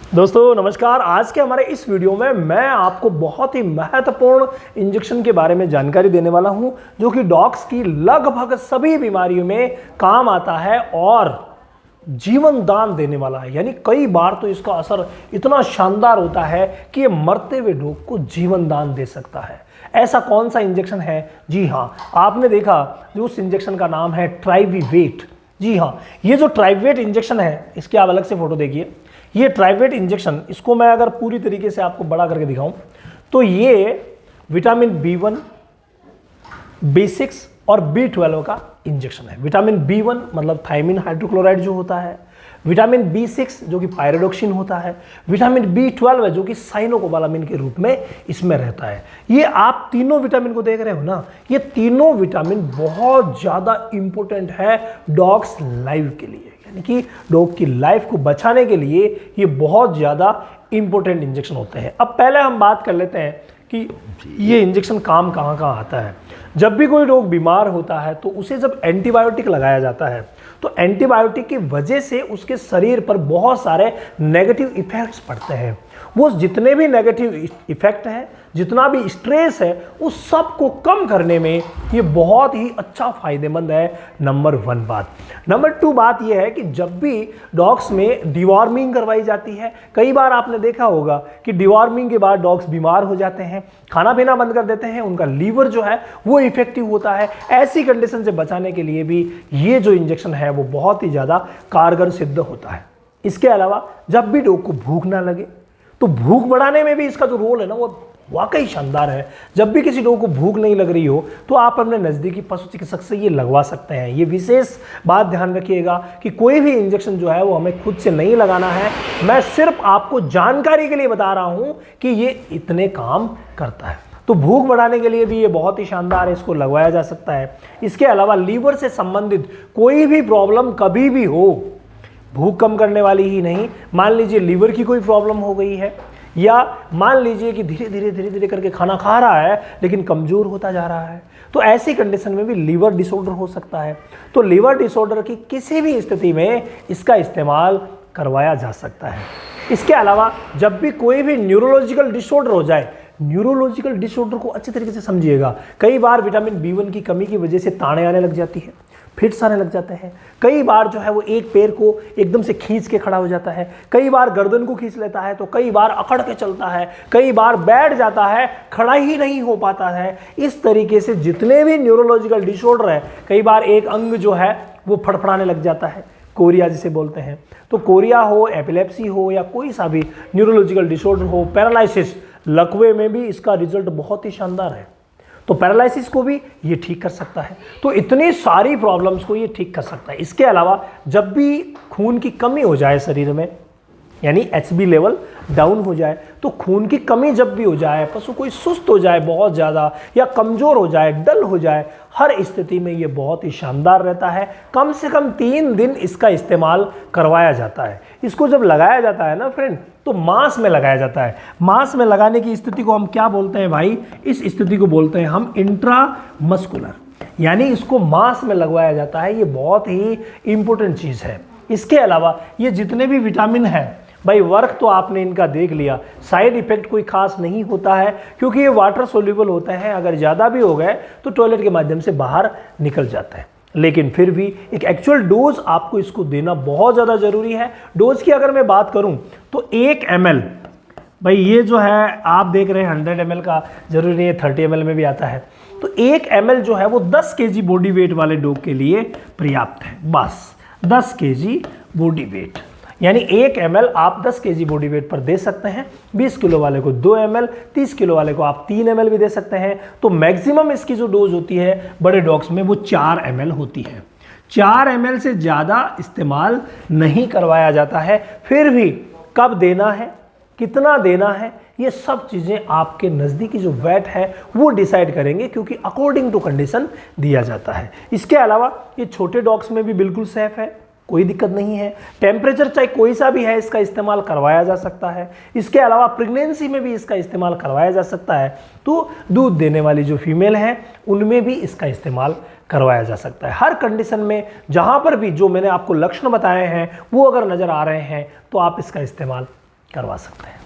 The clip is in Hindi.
दोस्तों नमस्कार। आज के हमारे इस वीडियो में मैं आपको बहुत ही महत्वपूर्ण इंजेक्शन के बारे में जानकारी देने वाला हूं, जो कि डॉग्स की लगभग सभी बीमारियों में काम आता है और जीवन दान देने वाला है। यानी कई बार तो इसका असर इतना शानदार होता है कि ये मरते हुए डॉग को जीवन दान दे सकता है। ऐसा कौन सा इंजेक्शन है? जी हाँ, आपने देखा जो उस इंजेक्शन का नाम है ट्राइवीवेट। जी हाँ, ये जो ट्राइवीवेट इंजेक्शन है, इसकी आप अलग से फोटो देखिए। ये ट्राइवेट इंजेक्शन, इसको मैं अगर पूरी तरीके से आपको बड़ा करके दिखाऊं तो ये विटामिन B1, B6 और B12 का इंजेक्शन है। विटामिन B1 मतलब थायमिन हाइड्रोक्लोराइड जो होता है, विटामिन B6 जो कि पायरोडोक्सिन होता है, विटामिन B12 है जो कि साइनोकोबालामिन के रूप में इसमें रहता है। ये आप तीनों विटामिन को देख रहे हो ना, ये तीनों विटामिन बहुत ज़्यादा इंपॉर्टेंट है डॉग्स लाइफ के लिए। यानी कि डॉग की लाइफ को बचाने के लिए ये बहुत ज़्यादा इंपॉर्टेंट इंजेक्शन होते हैं। अब पहले हम बात कर लेते हैं कि ये इंजेक्शन काम कहाँ कहाँ आता है। जब भी कोई डॉग बीमार होता है तो उसे जब एंटीबायोटिक लगाया जाता है तो एंटीबायोटिक की वजह से उसके शरीर पर बहुत सारे नेगेटिव इफेक्ट्स पड़ते हैं। वो जितने भी नेगेटिव इफेक्ट हैं, जितना भी स्ट्रेस है, उस सब को कम करने में ये बहुत ही अच्छा फायदेमंद है। नंबर 1 बात। नंबर 2 बात ये है कि जब भी डॉग्स में डिवॉर्मिंग करवाई जाती है, कई बार आपने देखा होगा कि डिवॉर्मिंग के बाद डॉग्स बीमार हो जाते हैं, खाना पीना बंद कर देते हैं, उनका लीवर जो है वो इफेक्टिव होता है। ऐसी कंडीशन से बचाने के लिए भी ये जो इंजेक्शन है वो बहुत ही ज़्यादा कारगर सिद्ध होता है। इसके अलावा जब भी डॉग को भूख ना लगे तो भूख बढ़ाने में भी इसका जो रोल है ना वो वाकई शानदार है। जब भी किसी डॉग को भूख नहीं लग रही हो तो आप अपने नज़दीकी पशु चिकित्सक से ये लगवा सकते हैं। ये विशेष बात ध्यान रखिएगा कि कोई भी इंजेक्शन जो है वो हमें खुद से नहीं लगाना है। मैं सिर्फ आपको जानकारी के लिए बता रहा हूं कि ये इतने काम करता है। तो भूख बढ़ाने के लिए भी ये बहुत ही शानदार है, इसको लगवाया जा सकता है। इसके अलावा लीवर से संबंधित कोई भी प्रॉब्लम कभी भी हो, भूख कम करने वाली ही नहीं, मान लीजिए लीवर की कोई प्रॉब्लम हो गई है, या मान लीजिए कि धीरे धीरे करके खाना खा रहा है लेकिन कमज़ोर होता जा रहा है, तो ऐसी कंडीशन में भी लीवर डिसऑर्डर हो सकता है। तो लीवर डिसऑर्डर की किसी भी स्थिति में इसका इस्तेमाल करवाया जा सकता है। इसके अलावा जब भी कोई भी न्यूरोलॉजिकल डिसऑर्डर हो जाए, न्यूरोलॉजिकल डिसऑर्डर को अच्छी तरीके से समझिएगा। कई बार विटामिन B1 की कमी की वजह से ताड़े आने लग जाती है, फिट्स आने लग जाते हैं। कई बार जो है वो एक पैर को एकदम से खींच के खड़ा हो जाता है, कई बार गर्दन को खींच लेता है, तो कई बार अकड़ के चलता है, कई बार बैठ जाता है, खड़ा ही नहीं हो पाता है। इस तरीके से जितने भी न्यूरोलॉजिकल डिसऑर्डर है, कई बार एक अंग जो है वो फड़फड़ाने लग जाता है, कोरिया जिसे बोलते हैं। तो कोरिया हो, एपिलेप्सी हो, या कोई सा भी न्यूरोलॉजिकल डिसऑर्डर हो, पैरालिसिस, लकवे में भी इसका रिजल्ट बहुत ही शानदार है। तो पैरालिसिस को भी ये ठीक कर सकता है। तो इतनी सारी प्रॉब्लम्स को ये ठीक कर सकता है। इसके अलावा जब भी खून की कमी हो जाए शरीर में, यानी HB लेवल डाउन हो जाए, तो खून की कमी जब भी हो जाए, पशु कोई सुस्त हो जाए बहुत ज़्यादा, या कमज़ोर हो जाए, डल हो जाए, हर स्थिति में ये बहुत ही शानदार रहता है। कम से कम 3 दिन इसका इस्तेमाल करवाया जाता है। इसको जब लगाया जाता है ना फ्रेंड, तो मांस में लगाया जाता है। मांस में लगाने की स्थिति को हम क्या बोलते हैं भाई? इस स्थिति को बोलते हैं हम इंट्रामस्कुलर, यानी इसको मांस में लगवाया जाता है। ये बहुत ही इंपॉर्टेंट चीज़ है। इसके अलावा ये जितने भी विटामिन हैं भाई, वर्क तो आपने इनका देख लिया, साइड इफेक्ट कोई खास नहीं होता है क्योंकि ये वाटर सोल्यूबल होते हैं। अगर ज़्यादा भी हो गए तो टॉयलेट के माध्यम से बाहर निकल जाते हैं, लेकिन फिर भी एक एक्चुअल डोज आपको इसको देना बहुत ज़्यादा ज़रूरी है। डोज की अगर मैं बात करूं तो 1 ml, भाई ये जो है आप देख रहे हैं 100 ml का, जरूरी नहीं है 30 ml में भी आता है। तो 1 ml जो है वो 10 kg बॉडी वेट वाले डॉग के लिए पर्याप्त है। बस 10 kg बॉडी वेट, यानी 1 ml आप 10 kg बॉडी वेट पर दे सकते हैं। 20 किलो वाले को 2 ml, 30 किलो वाले को आप 3 ml भी दे सकते हैं। तो मैक्सिमम इसकी जो डोज होती है बड़े डॉग्स में वो 4 ml होती है। 4 ml से ज़्यादा इस्तेमाल नहीं करवाया जाता है। फिर भी कब देना है, कितना देना है, ये सब चीज़ें आपके नज़दीकी जो वेट है वो डिसाइड करेंगे, क्योंकि अकॉर्डिंग टू कंडीशन दिया जाता है। इसके अलावा ये छोटे डॉग्स में भी बिल्कुल सेफ़ है, कोई दिक्कत नहीं है। टेम्परेचर चाहे कोई सा भी है, इसका इस्तेमाल करवाया जा सकता है। इसके अलावा प्रेगनेंसी में भी इसका इस्तेमाल करवाया जा सकता है। तो दूध देने वाली जो फीमेल हैं उनमें भी इसका इस्तेमाल करवाया जा सकता है। हर कंडीशन में जहाँ पर भी जो मैंने आपको लक्षण बताए हैं वो अगर नज़र आ रहे हैं तो आप इसका इस्तेमाल करवा सकते हैं।